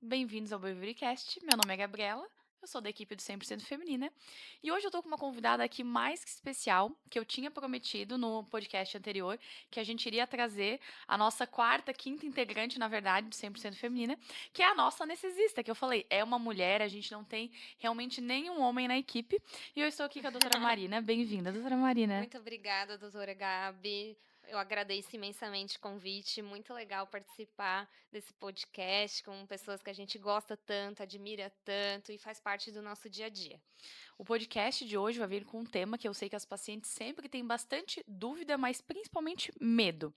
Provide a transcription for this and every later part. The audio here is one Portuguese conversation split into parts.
Bem-vindos ao Braverycast. Meu nome é Gabriela, eu sou da equipe do 100% Feminina e hoje eu tô com uma convidada aqui mais que especial, que eu tinha prometido no podcast anterior, que a gente iria trazer a nossa quarta, quinta integrante, na verdade, do 100% Feminina, que é a nossa anestesista, que eu falei, é uma mulher, a gente não tem realmente nenhum homem na equipe e eu estou aqui com a doutora Marina. Bem-vinda, doutora Marina. Muito obrigada, doutora Gabi. Eu agradeço imensamente o convite. Muito legal participar desse podcast com pessoas que a gente gosta tanto, admira tanto e faz parte do nosso dia a dia. O podcast de hoje vai vir com um tema que eu sei que as pacientes sempre têm bastante dúvida, mas principalmente medo,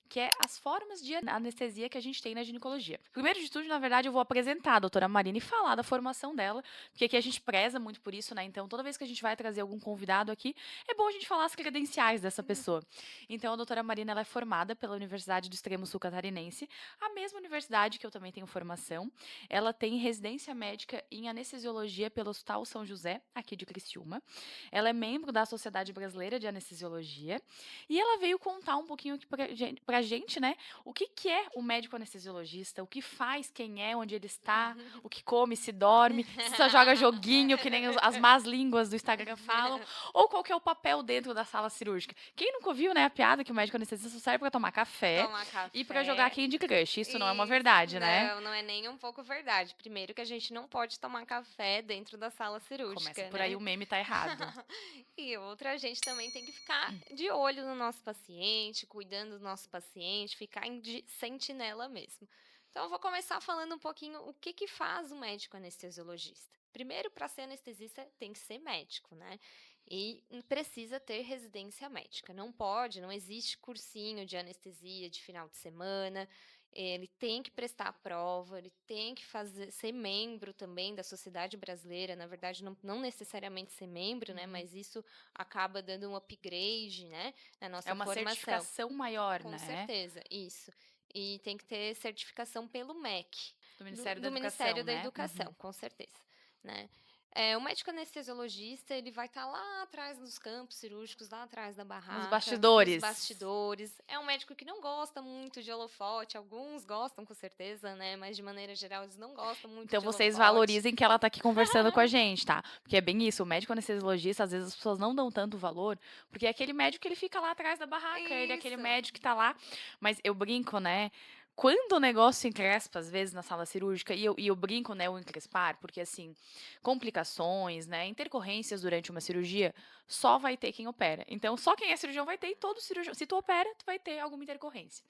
que é as formas de anestesia que a gente tem na ginecologia. Primeiro de tudo, na verdade, eu vou apresentar a doutora Marina e falar da formação dela, porque aqui a gente preza muito por isso, né? Então, toda vez que a gente vai trazer algum convidado aqui, é bom a gente falar as credenciais dessa pessoa. Então, a doutora Marina ela é formada pela Universidade do Extremo Sul Catarinense, a mesma universidade que eu também tenho formação. Ela tem residência médica em anestesiologia pelo Hospital São José, aqui de Criciúma. Ela é membro da Sociedade Brasileira de Anestesiologia e ela veio contar um pouquinho aqui pra gente, né, o que que é o médico anestesiologista, o que faz, quem é, onde ele está, o que come, se dorme, se só joga joguinho, que nem as más línguas do Instagram falam, ou qual que é o papel dentro da sala cirúrgica. Quem nunca ouviu, né, a piada que o médico anestesista só serve pra tomar café Tomar e pra jogar café. Candy Crush. Isso não é uma Isso. verdade, né? Não, não é nem um pouco verdade. Primeiro que a gente não pode tomar café dentro da sala Começa cirúrgica, por aí, né? o meme tá errado. E outra, a gente também tem que ficar de olho no nosso paciente, cuidando do nosso paciente, ficar em sentinela mesmo. Então, eu vou começar falando um pouquinho o que que faz um médico anestesiologista. Primeiro, para ser anestesista, tem que ser médico, né? E precisa ter residência médica. Não pode, não existe cursinho de anestesia de final de semana. Ele tem que prestar a prova, ele tem que fazer, ser membro também da Sociedade Brasileira. Na verdade, não necessariamente ser membro, né? Uhum. Mas isso acaba dando um upgrade, né? Na É nossa uma formação. certificação maior, Com né? certeza, isso. E tem que ter certificação pelo MEC, Do do, Ministério da do Educação, Ministério da né? Uhum. Educação, com certeza, né? O médico anestesiologista, ele vai estar lá atrás dos campos cirúrgicos, lá atrás da Nos barraca, nos bastidores. bastidores. É um médico que não gosta muito de holofote, alguns gostam com certeza, né? Mas de maneira geral, eles não gostam muito Então de vocês holofote. valorizem que ela tá aqui conversando com a gente, tá? Porque é bem isso, o médico anestesiologista, às vezes as pessoas não dão tanto valor, porque é aquele médico que ele fica lá atrás da barraca, ele é aquele Isso. médico que tá lá. Mas eu brinco, né? Quando o negócio encrespa, às vezes, na sala cirúrgica, e eu brinco, né, o encrespar, porque, assim, complicações, né, intercorrências durante uma cirurgia, só vai ter quem opera. Então, só quem é cirurgião vai ter, e todo cirurgião, se tu opera, tu vai ter alguma intercorrência.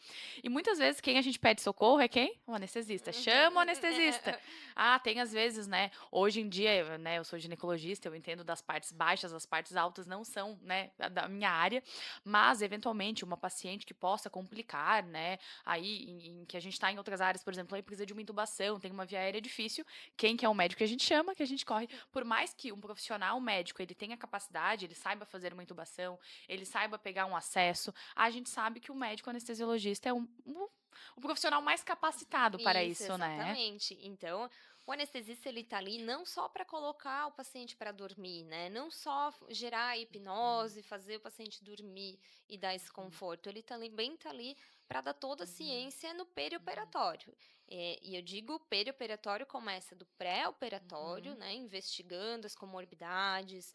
E muitas vezes, quem a gente pede socorro é quem? O anestesista. Chama o anestesista. Ah, tem às vezes, né? Hoje em dia, né? Eu sou ginecologista, eu entendo das partes baixas, as partes altas não são, né? Da minha área, mas eventualmente uma paciente que possa complicar, né? Aí, em que a gente está em outras áreas, por exemplo, aí precisa de uma intubação, tem uma via aérea difícil. Quem que é o médico que a gente chama, que a gente corre. Por mais que um profissional médico ele tenha capacidade, ele saiba fazer uma intubação, ele saiba pegar um acesso, a gente sabe que o médico anestesiologista é o profissional mais capacitado para Isso, isso, né? exatamente. Então, o anestesista ele tá ali não só para colocar o paciente para dormir, né? Não só gerar a hipnose, fazer o paciente dormir e dar esse conforto. Ele também tá ali para dar toda a ciência no perioperatório. E eu digo perioperatório começa do pré-operatório, Uhum. né? Investigando as comorbidades,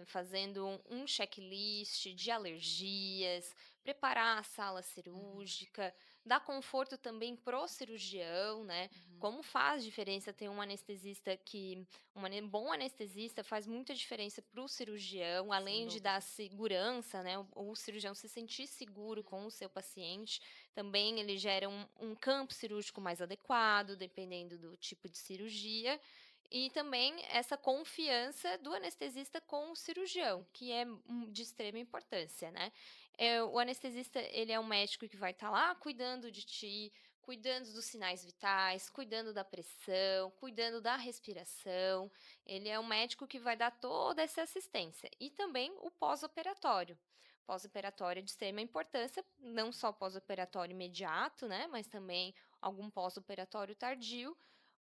fazendo um checklist de alergias, preparar a sala cirúrgica, dá conforto também pro cirurgião, né? Como faz diferença ter um anestesista que bom anestesista faz muita diferença para o cirurgião, Sem além de dar dúvida. segurança, né? O cirurgião se sentir seguro com o seu paciente, também ele gera um campo cirúrgico mais adequado, dependendo do tipo de cirurgia. E também essa confiança do anestesista com o cirurgião, que é de extrema importância, né? O anestesista, ele é um médico que vai estar lá cuidando de ti, cuidando dos sinais vitais, cuidando da pressão, cuidando da respiração. Ele é um médico que vai dar toda essa assistência. E também o pós-operatório. Pós-operatório é de extrema importância, não só pós-operatório imediato, né, mas também algum pós-operatório tardio.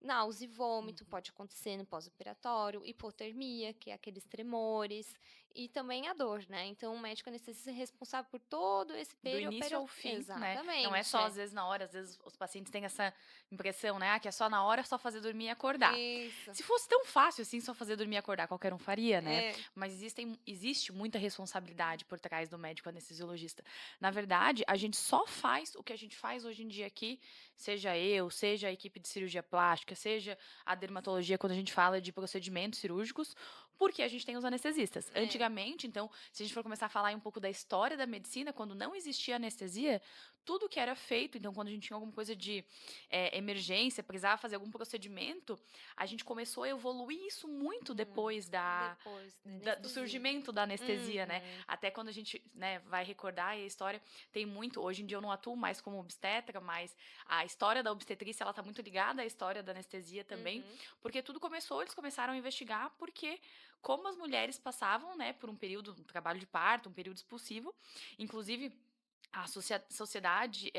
Náusea e vômito pode acontecer no pós-operatório, hipotermia, que é aqueles tremores, e também a dor, né. Então o médico anestesista é responsável por todo esse Do início ao fim, né, não é exatamente, só às vezes na hora, às vezes os pacientes têm essa impressão, né, que é só na hora, é só fazer dormir e acordar. Isso. Se fosse tão fácil assim, só fazer dormir e acordar, qualquer um faria, né, É. mas existe muita responsabilidade por trás do médico anestesiologista. Na verdade, a gente só faz o que a gente faz hoje em dia aqui, seja eu, seja a equipe de cirurgia plástica, seja a dermatologia, quando a gente fala de procedimentos cirúrgicos, porque a gente tem os anestesistas. É. Antigamente, então, se a gente for começar a falar um pouco da história da medicina, quando não existia anestesia, tudo que era feito, então quando a gente tinha alguma coisa de emergência, precisava fazer algum procedimento, a gente começou a evoluir isso muito depois Depois da do anestesia. surgimento da anestesia, né? Uhum. Até quando a gente, né, vai recordar e a história tem muito. Hoje em dia eu não atuo mais como obstetra, mas a história da obstetrícia ela tá muito ligada à história da anestesia também, Uhum. porque tudo começou, eles começaram a investigar porque como as mulheres passavam, né, por um período, um trabalho de parto, um período expulsivo, inclusive a sociedade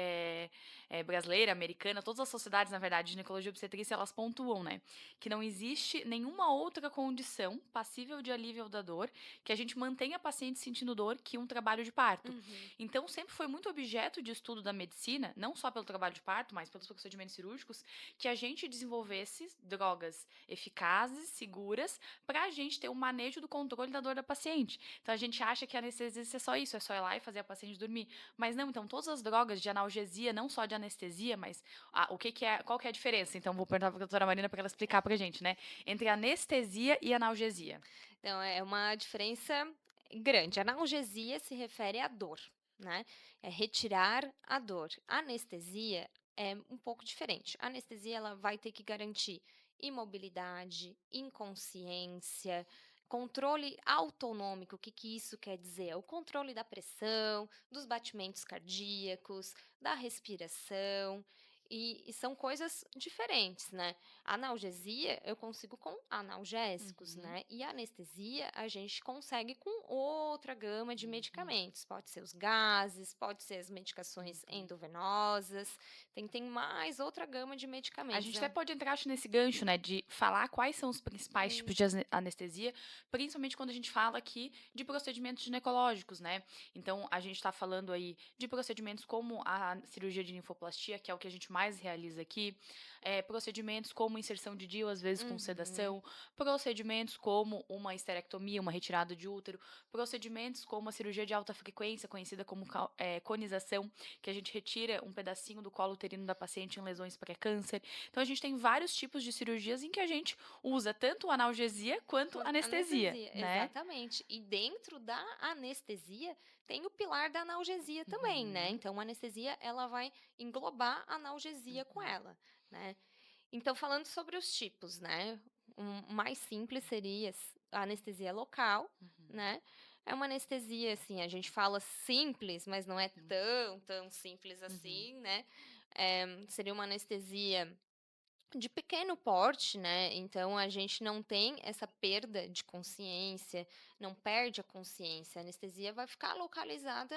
brasileira, americana, todas as sociedades, na verdade, de ginecologia e obstetrícia, elas pontuam, né, que não existe nenhuma outra condição passível de alívio da dor que a gente mantenha a paciente sentindo dor que um trabalho de parto. Uhum. Então, sempre foi muito objeto de estudo da medicina, não só pelo trabalho de parto, mas pelos procedimentos cirúrgicos, que a gente desenvolvesse drogas eficazes, seguras, para a gente ter o manejo do controle da dor da paciente. Então, a gente acha que a anestesia é só isso, é só ir lá e fazer a paciente dormir. Mas não, então todas as drogas de analgesia, não só de anestesia, mas qual que é a diferença? Então vou perguntar para a doutora Marina para ela explicar pra gente, né? Entre anestesia e analgesia. Então é uma diferença grande. Analgesia se refere à dor, né? É retirar a dor. Anestesia é um pouco diferente. A anestesia ela vai ter que garantir imobilidade, inconsciência, controle autonômico. O que que isso quer dizer? É o controle da pressão, dos batimentos cardíacos, da respiração. E são coisas diferentes, né? Analgesia eu consigo com analgésicos, Uhum, né, e anestesia a gente consegue com outra gama de uhum, medicamentos, pode ser os gases, pode ser as medicações uhum. endovenosas, tem mais outra gama de A medicamentos, gente até pode entrar, acho, nesse gancho, né, de falar quais são os principais tipos de Isso. anestesia, principalmente quando a gente fala aqui de procedimentos ginecológicos, né? Então, a gente está falando aí de procedimentos como a cirurgia de linfoplastia, que é o que a gente mais realiza aqui, procedimentos como inserção de DIU, às vezes com Uhum, sedação, procedimentos como uma esterectomia, uma retirada de útero, procedimentos como a cirurgia de alta frequência, conhecida como conização, que a gente retira um pedacinho do colo uterino da paciente em lesões pré-câncer. Então a gente tem vários tipos de cirurgias em que a gente usa tanto analgesia quanto anestesia, anestesia, né? exatamente. E dentro da anestesia tem o pilar da analgesia também, né? Uhum, Então a anestesia ela vai englobar a analgesia com uhum, ela, né? Então, falando sobre os tipos, né? Um mais simples seria a anestesia local, uhum, né? É uma anestesia, assim, a gente fala simples, mas não é tão simples uhum, assim, né? Seria uma anestesia de pequeno porte, né? Então a gente não tem essa perda de consciência, não perde a consciência. A anestesia vai ficar localizada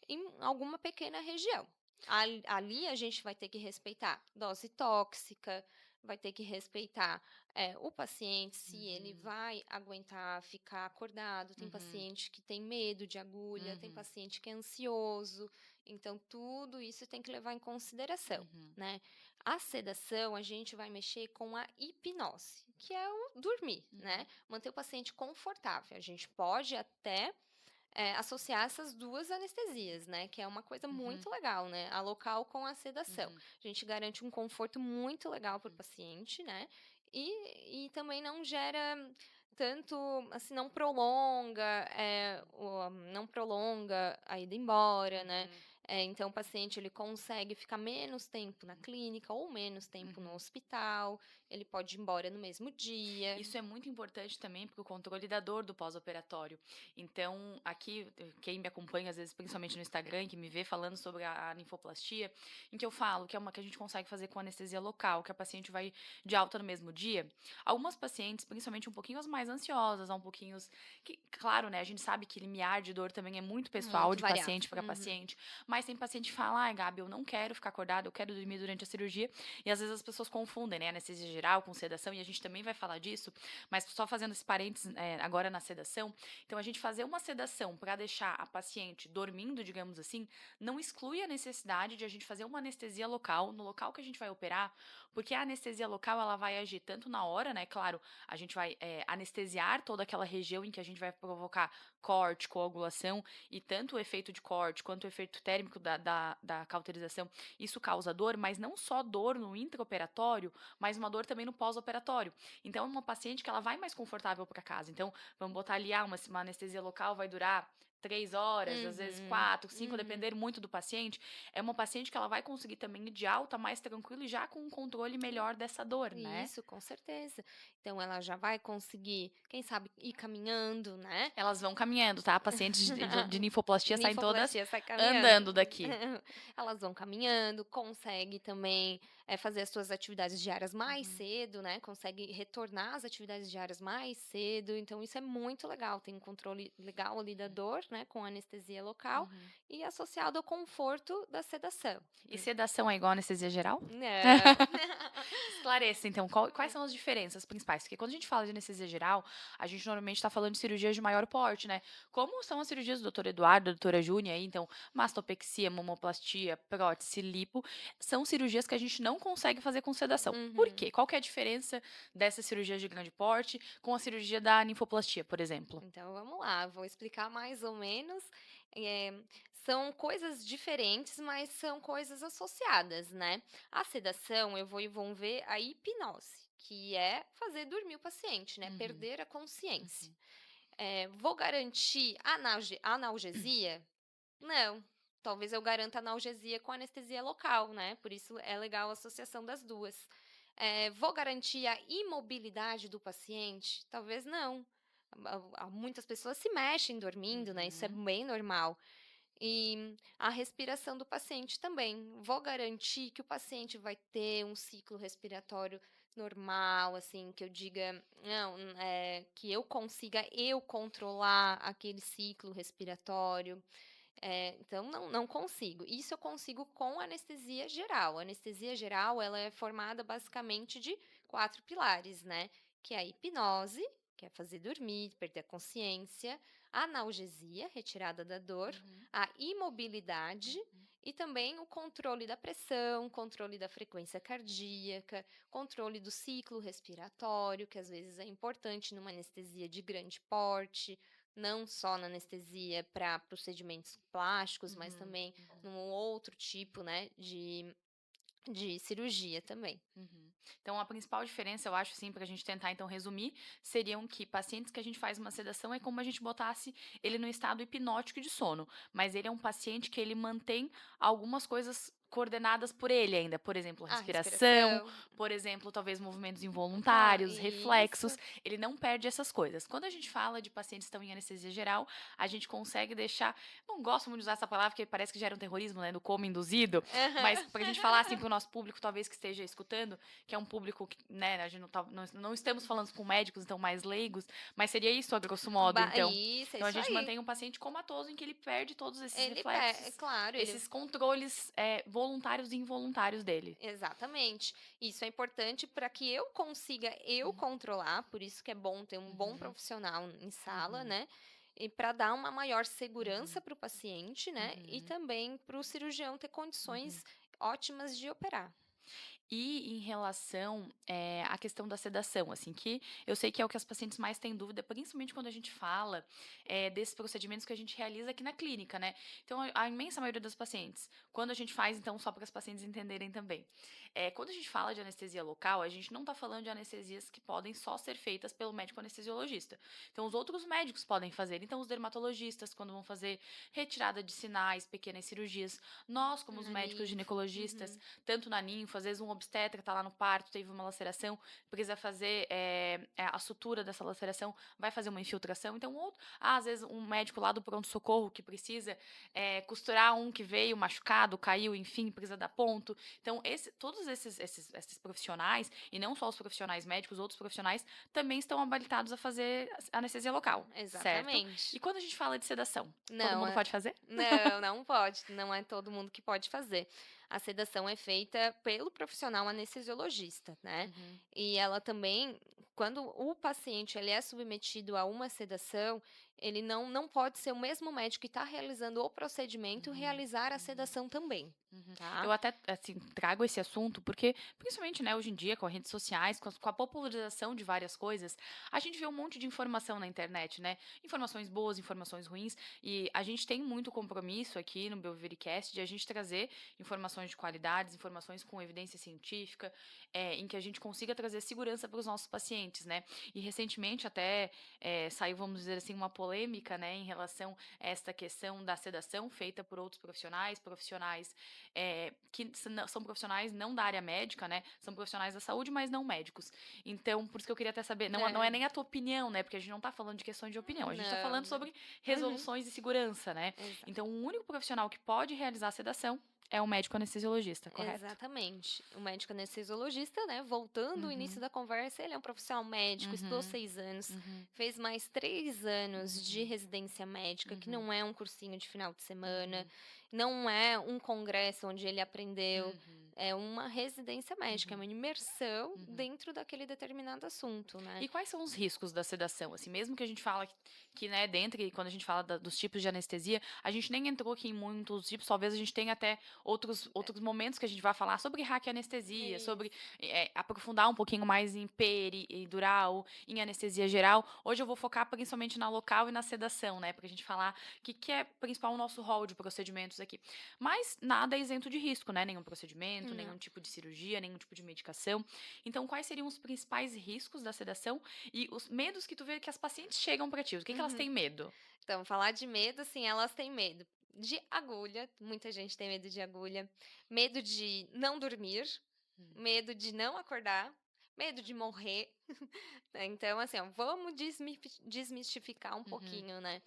em alguma pequena região. Ali a gente vai ter que respeitar dose tóxica, vai ter que respeitar o paciente, se ele uhum, vai aguentar ficar acordado. Tem uhum, paciente que tem medo de agulha, tem uhum, paciente que é ansioso. Então, tudo isso tem que levar em consideração, uhum, né? A sedação, a gente vai mexer com a hipnose, que é o dormir, uhum, né? Manter o paciente confortável. A gente pode até associar essas duas anestesias, né? Que é uma coisa uhum, muito legal, né? A local com a sedação. uhum, A gente garante um conforto muito legal para o uhum, paciente, né? E também não gera tanto, assim, não prolonga a ida embora, né? uhum, Então o paciente ele consegue ficar menos tempo na clínica ou menos tempo no uhum. hospital, ele pode ir embora no mesmo dia. Isso é muito importante também para o controle da dor do pós-operatório. Então, aqui, quem me acompanha, às vezes, principalmente no Instagram, que me vê falando sobre a linfoplastia, em que eu falo que é uma que a gente consegue fazer com anestesia local, que a paciente vai de alta no mesmo dia. Algumas pacientes, principalmente um pouquinho as mais ansiosas, um pouquinho. Que, claro, né? A gente sabe que limiar de dor também é muito pessoal, Muito de variável. paciente para Uhum. paciente, Mas tem paciente que fala, ai, Gabi, eu não quero ficar acordada, eu quero dormir durante a cirurgia. E às vezes as pessoas confundem, né, anestesia geral com sedação, e a gente também vai falar disso, mas só fazendo esse parênteses agora na sedação. Então, a gente fazer uma sedação para deixar a paciente dormindo, digamos assim, não exclui a necessidade de a gente fazer uma anestesia local, no local que a gente vai operar, porque a anestesia local, ela vai agir tanto na hora, né, claro, a gente vai anestesiar toda aquela região em que a gente vai provocar corte, coagulação, e tanto o efeito de corte quanto o efeito térmico da cauterização, isso causa dor, mas não só dor no intraoperatório, mas uma dor também no pós-operatório. Então, é uma paciente que ela vai mais confortável para casa. Então, vamos botar ali, uma anestesia local vai durar 3 horas, às vezes Uhum, 4, 5, uhum. depender muito do paciente. É uma paciente que ela vai conseguir também ir de alta mais tranquilo e já com um controle melhor dessa dor, né? Isso, com certeza. Então ela já vai conseguir, quem sabe, ir caminhando, né? Elas vão caminhando, tá? Pacientes de linfoplastia saem todas Linfoplastia sai caminhando. andando daqui. Elas vão caminhando, consegue também fazer as suas atividades diárias mais Uhum, cedo, né? Consegue retornar às atividades diárias mais cedo. Então, isso é muito legal. Tem um controle legal ali da dor, né? Com anestesia local uhum. e associado ao conforto da sedação. E sedação é igual anestesia geral? Não. Esclareça, então, quais são as diferenças principais? Porque quando a gente fala de anestesia geral, a gente normalmente está falando de cirurgias de maior porte, né? Como são as cirurgias do doutor Eduardo, da doutora Júnia, aí, então, mastopexia, mamoplastia, prótese, lipo, são cirurgias que a gente não consegue fazer com sedação. Por Uhum. quê? Qual que é a diferença dessas cirurgias de grande porte com a cirurgia da ninfoplastia, por exemplo? Então vamos lá, vou explicar mais ou menos. Eh, São coisas diferentes, mas são coisas associadas, né? A sedação, eu vou envolver a hipnose, que é fazer dormir o paciente, né? Uhum, Perder a consciência. uhum, Vou garantir analgesia? Não. Talvez eu garanta analgesia com anestesia local, né? Por isso é legal a associação das duas. Vou garantir a imobilidade do paciente? Talvez não. Muitas pessoas se mexem dormindo, né? Isso é uhum, bem normal. E a respiração do paciente também. Vou garantir que o paciente vai ter um ciclo respiratório normal, assim, que eu diga, não, que eu consiga eu controlar aquele ciclo respiratório. Então não consigo. Isso eu consigo com anestesia geral. A anestesia geral, ela é formada basicamente de 4 pilares, né, que é a hipnose, que é fazer dormir, perder a consciência, a analgesia, retirada da dor, uhum, a imobilidade uhum, e também o controle da pressão, controle da frequência cardíaca, controle do ciclo respiratório, que às vezes é importante numa anestesia de grande porte, não só na anestesia para procedimentos plásticos, mas uhum, também uhum. num outro tipo, né, de cirurgia também. Uhum. Então, a principal diferença, eu acho, assim, para a gente tentar, então, resumir, seriam que pacientes que a gente faz uma sedação é como a gente botasse ele no estado hipnótico de sono, mas ele é um paciente que ele mantém algumas coisas coordenadas por ele ainda, por exemplo, A respiração, respiração, por exemplo, talvez movimentos tá, involuntários, reflexos, isso. ele não perde essas coisas. Quando a gente fala de pacientes que estão em anestesia geral, a gente consegue deixar, não gosto muito de usar essa palavra porque parece que gera um terrorismo, né, do coma induzido, mas para a gente falar assim para o nosso público, talvez que esteja escutando, que é um público que, né, a gente não estamos falando com médicos, então mais leigos, mas seria isso a grosso modo, então. Isso, é Então a isso gente aí. mantém um paciente comatoso em que ele perde todos esses É reflexos, claro, ele esses controles voluntários e involuntários dele. exatamente. Isso é importante para que eu consiga eu controlar, por isso que é bom ter um bom Uhum, profissional em sala, uhum, né? E para dar uma maior segurança uhum, para o paciente, né? E uhum, também para o cirurgião ter uhum. condições ótimas de operar. E em relação, à questão da sedação, assim, que eu sei que é o que as pacientes mais têm dúvida, principalmente quando a gente fala, desses procedimentos que a gente realiza aqui na clínica, né. Então a imensa maioria das pacientes, quando a gente faz então, só para as pacientes entenderem também, quando a gente fala de anestesia local, a gente não está falando de anestesias que podem só ser feitas pelo médico anestesiologista. Então os outros médicos podem fazer, então os dermatologistas, quando vão fazer retirada de sinais, pequenas cirurgias, nós como os Na médicos ninfa. ginecologistas, Uhum. tanto na ninfa, às vezes um obstetra, tá lá no parto, teve uma laceração, precisa fazer a sutura dessa laceração, vai fazer uma infiltração. Então, às vezes, um médico lá do pronto-socorro que precisa costurar um que veio machucado, caiu, enfim, precisa dar ponto. Então, todos esses profissionais, e não só os profissionais médicos, outros profissionais também estão habilitados a fazer anestesia local, certo? E Exatamente. quando a gente fala de sedação, todo Não, mundo pode fazer? não, não pode, não é todo mundo que pode fazer. A sedação é feita pelo profissional anestesiologista, né? Uhum, E ela também, quando o paciente ele é submetido a uma sedação, ele não pode ser o mesmo médico que está realizando o procedimento uhum, realizar a uhum. sedação também, Uhum. tá? Eu até, assim, trago esse assunto porque, principalmente, né, hoje em dia, com as redes sociais, com a popularização de várias coisas, a gente vê um monte de informação na internet, né? Informações boas, informações ruins, e a gente tem muito compromisso aqui no Biovivericast de a gente trazer informações de qualidades, informações com evidência científica, em que a gente consiga trazer segurança para os nossos pacientes, né? E recentemente até saiu, vamos dizer assim, uma polêmica, né, em relação a esta questão da sedação feita por outros profissionais que são profissionais não da área médica, né? São profissionais da saúde, mas não médicos. Então, por isso que eu queria até saber, não é É, nem a tua opinião, né? Porque a gente não tá falando de questões de opinião, a gente tá não, falando não. sobre Uhum, resoluções de segurança, né? Então, o único profissional que pode realizar a sedação é o médico anestesiologista, correto? exatamente. O médico anestesiologista, né, voltando ao início Uhum, da conversa, ele é um profissional médico, estudou uhum, 6 anos, uhum, fez mais 3 anos de uhum, residência médica, que uhum, não é um cursinho de final de semana, uhum, não é um congresso onde ele aprendeu, uhum, é uma residência médica, é uma uhum, imersão uhum. dentro daquele determinado assunto, né. E quais são os riscos da sedação? Assim, mesmo que a gente fala que né, dentre, quando a gente fala dos tipos de anestesia, a gente nem entrou aqui em muitos tipos, talvez a gente tenha até outros momentos que a gente vai falar sobre raquianestesia, sobre Isso. aprofundar um pouquinho mais em peridural, em anestesia geral. Hoje eu vou focar principalmente na local e na sedação, né, pra gente falar que é principal o nosso rol de procedimentos aqui. Mas nada é isento de risco, né, nenhum procedimento, Não. nenhum tipo de cirurgia, nenhum tipo de medicação. Então, quais seriam os principais riscos da sedação e os medos que tu vê que as pacientes chegam pra ti? O que que elas Uhum. têm medo? Então, falar de medo, assim, elas têm medo de agulha, muita gente tem medo de agulha, medo de não dormir, Hum, medo de não acordar, medo de morrer. Né. Então, assim, ó, vamos desmistificar um uhum, pouquinho, né.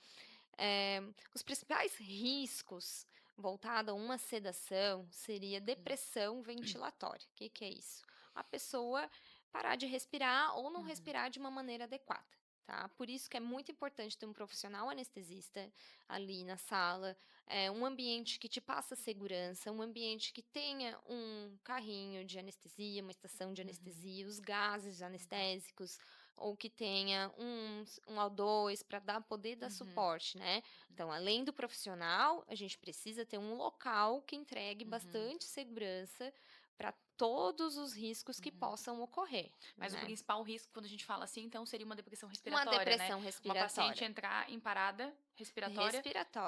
Os principais riscos voltado a uma sedação seria uhum, depressão ventilatória. O que que é isso? A pessoa parar de respirar ou não uhum, respirar de uma maneira adequada, tá? Por isso que é muito importante ter um profissional anestesista ali na sala, um ambiente que te passa segurança, um ambiente que tenha um carrinho de anestesia, uma estação de uhum, anestesia, os gases anestésicos, ou que tenha um O2 para poder dar uhum, suporte, né. Então, além do profissional, a gente precisa ter um local que entregue uhum, bastante segurança para todos os riscos que uhum. possam ocorrer, Mas o né. principal risco, quando a gente fala assim, então, seria uma depressão Uma respiratória, né? depressão Uma paciente respiratória. entrar em parada respiratória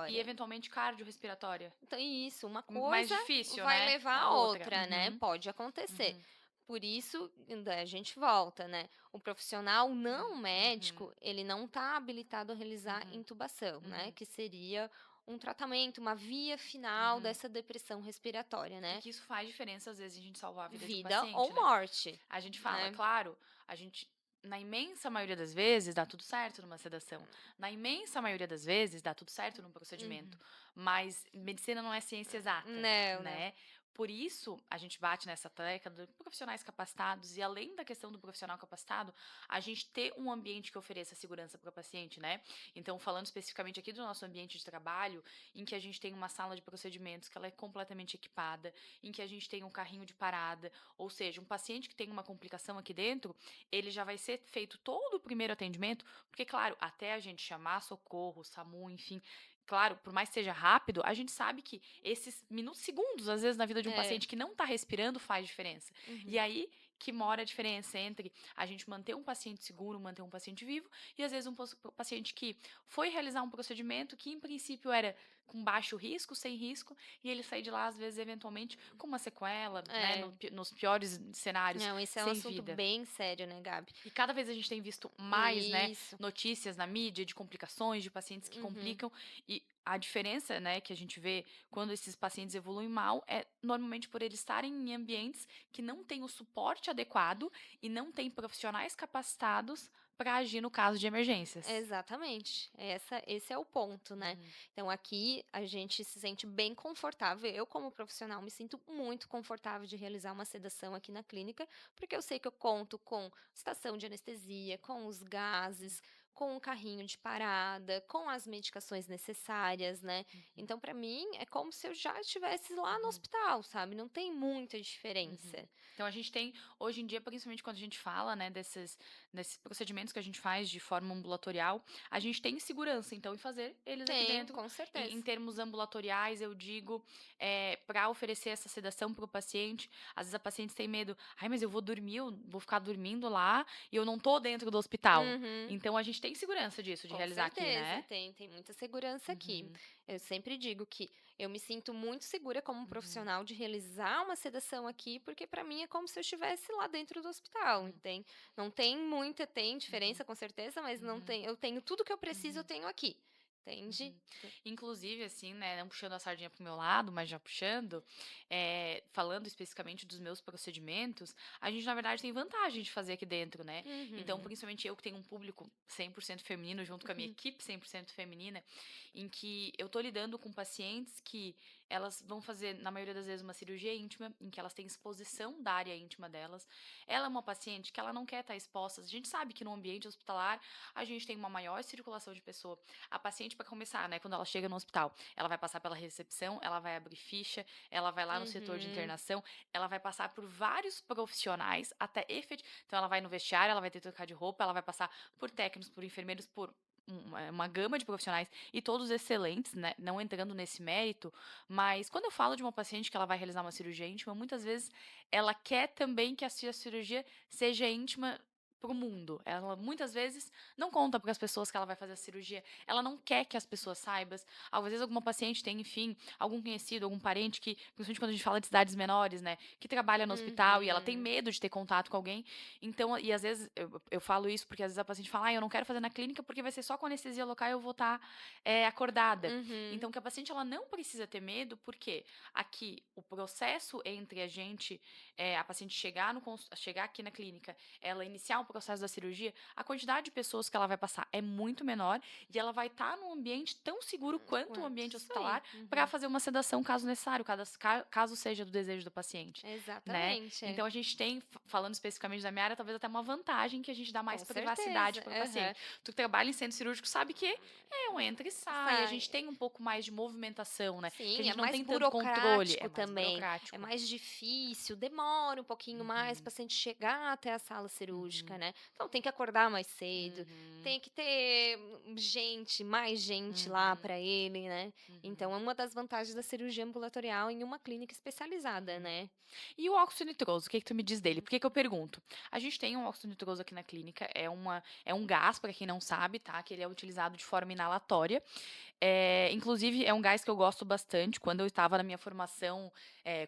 e, Respiratória. eventualmente, cardiorrespiratória. Então isso, uma Mais coisa difícil, vai né? levar É a a outra. outra, né, Uhum, pode acontecer. uhum, Por isso, ainda a gente volta, né, o profissional não uhum, médico, ele não está habilitado a realizar uhum, intubação, né, uhum, que seria um tratamento, uma via final uhum. dessa depressão respiratória, E né, que isso faz diferença, às vezes, a gente salvar a vida de um vida paciente, ou né? morte, A gente fala, né. claro, a gente, na imensa maioria das vezes, dá tudo certo numa sedação. Na imensa maioria das vezes, dá tudo certo num procedimento. Uhum. Mas medicina não é ciência exata, Não, não. né? Por isso, a gente bate nessa tecla de profissionais capacitados e, além da questão do profissional capacitado, a gente ter um ambiente que ofereça segurança para o paciente, né? Então, falando especificamente aqui do nosso ambiente de trabalho, em que a gente tem uma sala de procedimentos que ela é completamente equipada, em que a gente tem um carrinho de parada, ou seja, um paciente que tem uma complicação aqui dentro, ele já vai ser feito todo o primeiro atendimento, porque, claro, até a gente chamar socorro, SAMU, enfim, claro, por mais que seja rápido, a gente sabe que esses minutos, segundos, às vezes, na vida de um É. paciente que não está respirando faz diferença. E Uhum. aí que mora a diferença entre a gente manter um paciente seguro, manter um paciente vivo, e às vezes um paciente que foi realizar um procedimento que, em princípio, era com baixo risco, sem risco, e ele sair de lá, às vezes, eventualmente, com uma sequela, né, É. nos piores cenários, Não, esse é um sem assunto vida. bem sério, né, Gabi. E cada vez a gente tem visto mais, né, Isso. notícias na mídia de complicações, de pacientes que Uhum. complicam. E a diferença, né, que a gente vê quando esses pacientes evoluem mal é normalmente por eles estarem em ambientes que não têm o suporte adequado e não têm profissionais capacitados para agir no caso de emergências. Exatamente, esse é o ponto, né. Uhum, Então aqui a gente se sente bem confortável, eu como profissional me sinto muito confortável de realizar uma sedação aqui na clínica, porque eu sei que eu conto com estação de anestesia, com os gases, com o carrinho de parada, com as medicações necessárias, né. uhum, Então para mim é como se eu já estivesse lá no uhum. hospital, sabe, não tem muita Uhum. diferença. Então a gente tem, hoje em dia, principalmente quando a gente fala, né, desses procedimentos que a gente faz de forma ambulatorial, a gente tem segurança, então, em fazer eles aqui Tem, dentro. com Em certeza. termos ambulatoriais, eu digo, para oferecer essa sedação para o paciente, às vezes a paciente tem medo, ai, mas eu vou dormir, eu vou ficar dormindo lá e eu não tô dentro do hospital. Uhum. Então a gente tem segurança disso, de Com realizar aqui, certeza, né? tem muita segurança aqui. Uhum, Eu sempre digo que eu me sinto muito segura como uhum, profissional de realizar uma sedação aqui, porque para mim é como se eu estivesse lá dentro do hospital, uhum, não tem muita, tem uhum, diferença com certeza, mas não uhum, tem, eu tenho tudo que eu preciso, eu uhum. tenho aqui, entende? Uhum. Inclusive, assim, né, não puxando a sardinha pro meu lado, mas já puxando, falando especificamente dos meus procedimentos, a gente, na verdade, tem vantagem de fazer aqui dentro, né? Então, Uhum. principalmente eu que tenho um público 100% feminino, junto com a minha equipe 100% feminina, em que eu tô lidando com pacientes que elas vão fazer, na maioria das vezes, uma cirurgia íntima, em que elas têm exposição da área íntima delas. Ela é uma paciente que ela não quer estar exposta. A gente sabe que no ambiente hospitalar a gente tem uma maior circulação de pessoa. A paciente, para começar, né, quando ela chega no hospital, ela vai passar pela recepção, ela vai abrir ficha, ela vai lá no setor de Uhum. internação, ela vai passar por vários profissionais até efetivamente. Então, ela vai no vestiário, ela vai ter que trocar de roupa, ela vai passar por técnicos, por enfermeiros, por uma gama de profissionais e todos excelentes, né? Não entrando nesse mérito, mas quando eu falo de uma paciente que ela vai realizar uma cirurgia íntima, muitas vezes ela quer também que a sua cirurgia seja íntima pro mundo. Ela muitas vezes não conta para as pessoas que ela vai fazer a cirurgia. Ela não quer que as pessoas saibam. Às vezes alguma paciente tem, enfim, algum conhecido, algum parente que, principalmente quando a gente fala de cidades menores, né, que trabalha no hospital e ela tem Uhum. medo de ter contato com alguém. Então, e às vezes eu falo isso porque às vezes a paciente fala, ah, eu não quero fazer na clínica porque vai ser só com anestesia local e eu vou estar acordada. Uhum. Então, que a paciente ela não precisa ter medo, porque aqui o processo entre a gente, a paciente chegar, chegar aqui na clínica, ela iniciar o processo da cirurgia, a quantidade de pessoas que ela vai passar é muito menor e ela vai estar num ambiente tão seguro quanto o Quanto ambiente isso aí. hospitalar para Uhum. fazer uma sedação caso necessário, caso seja do desejo do paciente, né? Exatamente, é. Então a gente tem, falando especificamente da minha área, talvez até uma vantagem que a gente dá mais Com privacidade certeza. para o Aham. paciente. Tu que trabalha em centro cirúrgico sabe que um entra e sai, a gente Sai. tem um pouco mais de movimentação, né? Que a Sim, é gente não mais tem tanto controle, é burocrático mais também, é burocrático. mais difícil, demora um pouquinho mais para Uhum, a paciente chegar até a sala cirúrgica, uhum, né. Então tem que acordar mais cedo, uhum, tem que ter mais gente lá uhum, para ele, né. Então uhum, é uma das vantagens da cirurgia ambulatorial em uma clínica especializada, uhum. né. E o óxido nitroso, o que que tu me diz dele? Por que que eu pergunto? A gente tem um óxido nitroso aqui na clínica, é um gás, para quem não sabe, tá? Que ele é utilizado de forma inalatória. Inclusive, é um gás que eu gosto bastante. Quando eu estava na minha formação,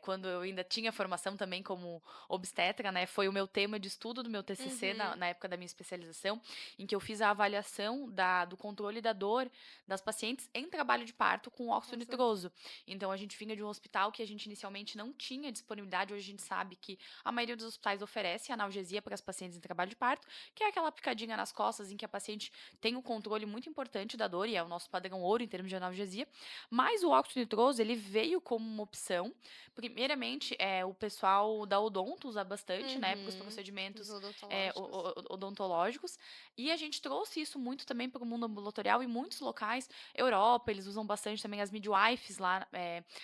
quando eu ainda tinha formação também como obstetra, né? Foi o meu tema de estudo do meu TCC Uhum. na época da minha especialização, em que eu fiz a avaliação do controle da dor das pacientes em trabalho de parto com óxido Nossa. nitroso. Então, a gente vinha de um hospital que a gente inicialmente não tinha disponibilidade. Hoje a gente sabe que a maioria dos hospitais oferece analgesia para as pacientes em trabalho de parto, que é aquela picadinha nas costas em que a paciente tem um controle muito importante da dor e é o nosso padrão ouro em termos de analgesia. Mas o óxido nitroso, ele veio como uma opção. Primeiramente, o pessoal da odonto usa bastante, né, para os Uhum. Os procedimentos odontológicos. odontológicos. E a gente trouxe isso muito também para o mundo ambulatorial em muitos locais. Europa, eles usam bastante também as midwives lá.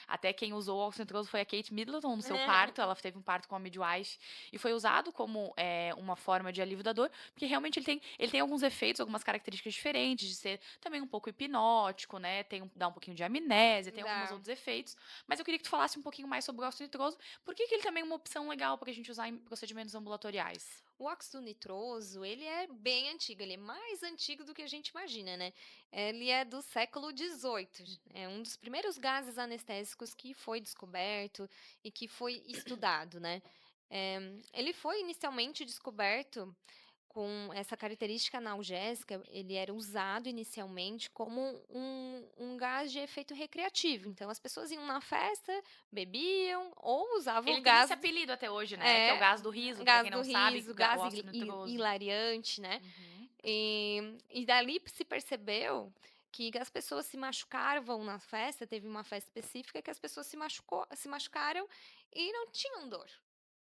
Até quem usou o óxido nitroso foi a Kate Middleton no seu parto. Ela teve um parto com a midwife e foi usado como uma forma de alívio da dor, porque realmente ele tem alguns efeitos, algumas características diferentes, de ser também um pouco hipnótico, né? Dá um pouquinho de amnésia, tem alguns Dá. outros efeitos. Mas eu queria que tu falasse um pouquinho mais sobre o óxido nitroso. Por que que ele também é uma opção legal para a gente usar em procedimentos ambulatoriais? O óxido nitroso, ele é bem antigo, ele é mais antigo do que a gente imagina, né. Ele é do século XVIII, é um dos primeiros gases anestésicos que foi descoberto e que foi estudado, né. Ele foi inicialmente descoberto com essa característica analgésica, ele era usado inicialmente como um gás de efeito recreativo. Então, as pessoas iam na festa, bebiam ou usavam o Ele tem esse gás apelido até hoje, né, que é o é, gás do riso, pra gás quem do não sabe, riso, o gás óxido nitroso. hilariante, né? Uhum. E dali se percebeu que as pessoas se machucavam na festa, teve uma festa específica que as pessoas se machucaram e não tinham dor.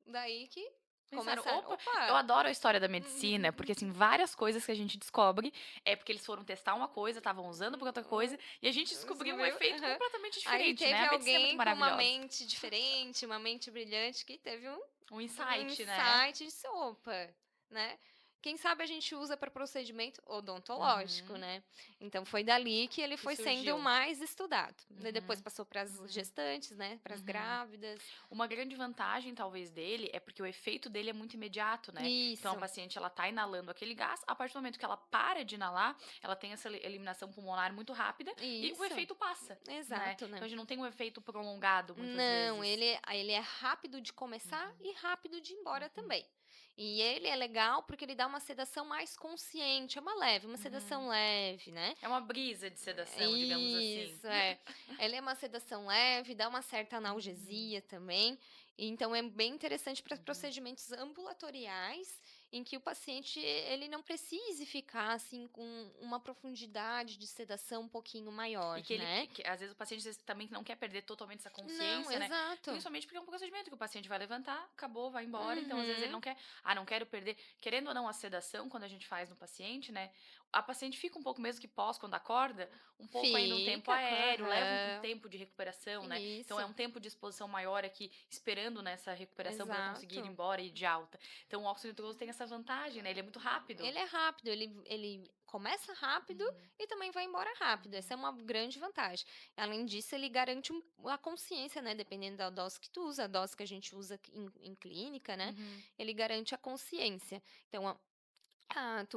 Daí que Pensaram: começaram, "Opa", eu opa! adoro a história da medicina, porque, assim, várias coisas que a gente descobre, é porque eles foram testar uma coisa, estavam usando pra outra coisa, e a gente descobriu um Descobriu? efeito Aham. completamente Aí diferente, né, teve a medicina é muito alguém com uma maravilhosa. mente diferente, uma mente brilhante, que teve Um um insight, né. insight e disse: "Opa", né. Quem sabe a gente usa para procedimento odontológico, Uhum. né. Então foi dali que ele Que foi sendo surgiu. mais estudado. Daí depois Uhum, passou para as uhum, gestantes, né, para as uhum. grávidas. Uma grande vantagem, talvez, dele é porque o efeito dele é muito imediato, né. Então a Isso, paciente, ela tá inalando aquele gás, a partir do momento que ela para de inalar, ela tem essa eliminação pulmonar muito rápida e o isso, efeito passa, né. exato, Então né. a gente não tem um efeito prolongado, muitas Não, vezes. ele é rápido de começar Uhum, e rápido de ir embora uhum, também. E ele é legal porque ele dá uma sedação mais consciente, é uma uhum. sedação leve, né. É uma brisa de sedação, digamos assim. Isso, é. Ela é uma sedação leve, dá uma certa Uhum, analgesia também, então é bem interessante para uhum. procedimentos ambulatoriais, em que o paciente ele não precise ficar, assim, com uma profundidade de sedação um pouquinho E maior, que ele né. que às vezes o paciente às vezes também não quer perder totalmente essa Não, consciência, né, exato. principalmente porque é um procedimento que o paciente vai levantar, acabou, vai embora, então às vezes ele Uhum. não quer: "Ah, não quero perder", querendo ou não a sedação quando a gente faz no paciente, né, a paciente fica um pouco mesmo que pós quando acorda, um pouco ainda um tempo Fica, aéreo, leva um aham. tempo de recuperação, né, então é Isso, um tempo de exposição maior aqui, esperando nessa recuperação para conseguir ir exato. embora e ir de alta. Então o óxido nitroso tem essa vantagem, né, ele é muito rápido. Ele é rápido, ele começa rápido Uhum, e também vai embora rápido, uhum, essa é uma grande vantagem. Além disso, ele garante a consciência, né, dependendo da dose que tu usa, a dose que a gente usa aqui em clínica, né, uhum, ele garante a consciência. Então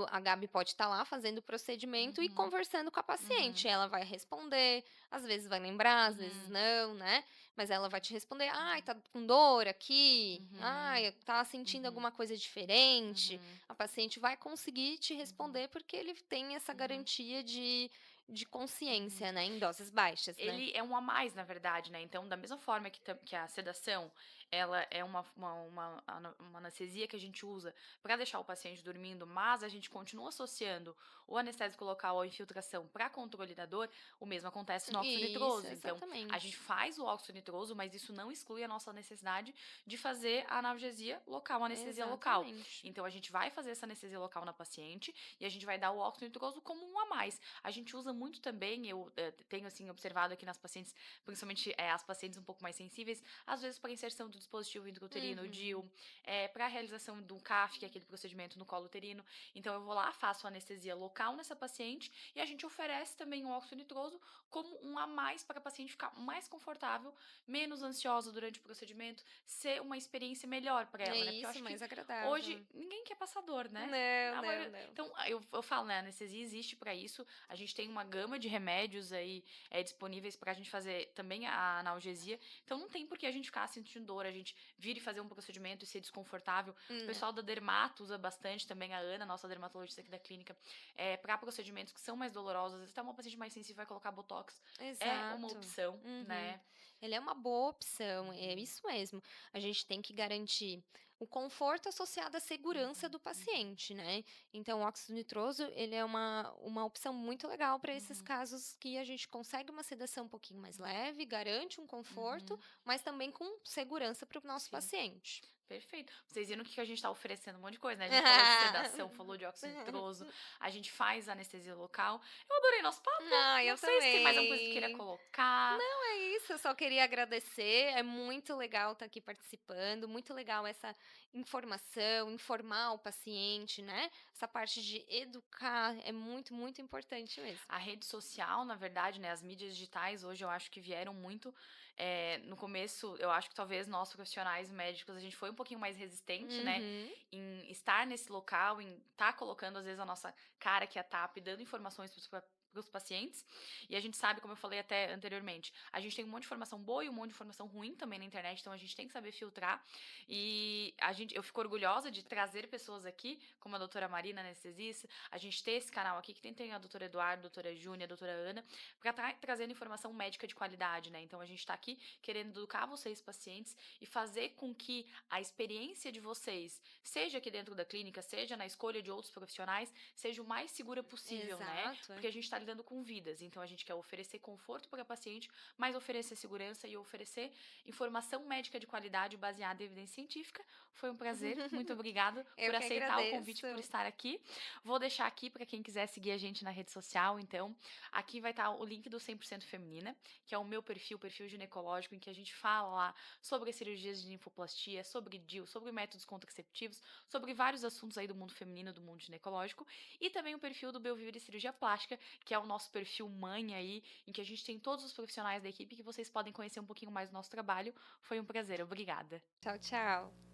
a Gabi pode estar lá fazendo o procedimento e uhum, conversando com a paciente. uhum, Ela vai responder, às vezes vai lembrar, às vezes uhum, não, né? Mas ela vai te responder: ai, uhum, tá com dor aqui, uhum, ai, tá sentindo uhum. alguma coisa diferente. Uhum, A paciente vai conseguir te uhum, responder porque ele tem essa uhum, garantia de uhum. consciência, né? Em doses baixas, né? Ele é um a mais, na verdade, né, então da mesma forma que a sedação, ela é uma anestesia que a gente usa para deixar o paciente dormindo, mas a gente continua associando o anestésico local à infiltração para controle da dor, o mesmo acontece no óxido Isso, nitroso. Então, a gente exatamente. faz o óxido nitroso, mas isso não exclui a nossa necessidade de fazer a analgesia local, a anestesia local. Exatamente. Então a gente vai fazer essa anestesia local na paciente e a gente vai dar o óxido nitroso como um a mais. A gente usa muito também, eu tenho assim observado aqui nas pacientes, principalmente as pacientes um pouco mais sensíveis, às vezes para inserção do dispositivo intrauterino, o Uhum. DIU, para a realização do CAF, que é aquele procedimento no colo uterino. Então eu vou lá, faço a anestesia local nessa paciente e a gente oferece também o óxido nitroso como um a mais para a paciente ficar mais confortável, menos ansiosa durante o procedimento, ser uma experiência melhor para É ela, né? Porque eu isso, acho que mais agradável. hoje ninguém quer passar dor, né? Não, não, não. Então, eu falo, né, a anestesia existe para isso. A gente tem uma gama de remédios aí disponíveis para a gente fazer também a analgesia. Então, não tem por que a gente ficar sentindo dor, a gente vir e fazer um procedimento e ser desconfortável. O Não. pessoal da dermato usa bastante também, a Ana, nossa dermatologista aqui da clínica, para procedimentos que são mais dolorosos. Às vezes, até uma paciente mais sensível vai colocar botox. É uma Exato. opção, Uhum. né? Ele é uma boa opção, é Uhum, isso mesmo. A gente tem que garantir o conforto associado à segurança uhum, do uhum, paciente, né. Então o óxido nitroso, ele é uma opção muito legal para esses uhum, casos que a gente consegue uma sedação um pouquinho mais uhum, leve, garante um conforto, uhum. mas também com segurança para o nosso Sim. paciente. Perfeito. Vocês viram que a gente tá oferecendo um monte de coisa, né? A gente falou de sedação, falou de óxido nitroso, a gente faz anestesia local. Eu adorei nosso papo. Ah, Não eu sei se tem mais alguma coisa que queira também. colocar. Não, é isso, eu só queria agradecer, é muito legal estar aqui participando, muito legal essa informação, informar o paciente, né, essa parte de educar é muito, muito importante mesmo. A rede social, na verdade, né? As mídias digitais hoje eu acho que vieram muito. No começo, eu acho que talvez nós profissionais médicos a gente foi um pouquinho mais resistente, né? Uhum, Em estar nesse local, em estar colocando às vezes a nossa cara que é a TAP, dando informações para os pacientes. E a gente sabe, como eu falei até anteriormente, a gente tem um monte de informação boa e um monte de informação ruim também na internet, então a gente tem que saber filtrar. E eu fico orgulhosa de trazer pessoas aqui, como a doutora Marina, anestesista, a gente ter esse canal aqui, que tem a doutora Eduardo, a doutora Júnia, a doutora Ana, para trazendo informação médica de qualidade, né? Então a gente está aqui querendo educar vocês, pacientes, e fazer com que a experiência de vocês, seja aqui dentro da clínica, seja na escolha de outros profissionais, seja o mais segura possível, né? Exato, Porque a gente está lidando com vidas, então a gente quer oferecer conforto para a paciente, mas oferecer segurança e oferecer informação médica de qualidade baseada em evidência científica. Foi um prazer, muito obrigada por Eu que aceitar o convite, agradeço. por estar aqui. Vou deixar aqui para quem quiser seguir a gente na rede social, então, aqui vai estar o link do 100% Feminina, que é o meu perfil, perfil ginecológico, em que a gente fala lá sobre as cirurgias de linfoplastia, sobre DIU, sobre métodos contraceptivos, sobre vários assuntos aí do mundo feminino, do mundo ginecológico, e também o perfil do Belvivre Cirurgia Plástica, que é o nosso perfil mãe aí, em que a gente tem todos os profissionais da equipe que vocês podem conhecer um pouquinho mais do nosso trabalho. Foi um prazer, obrigada. Tchau, tchau.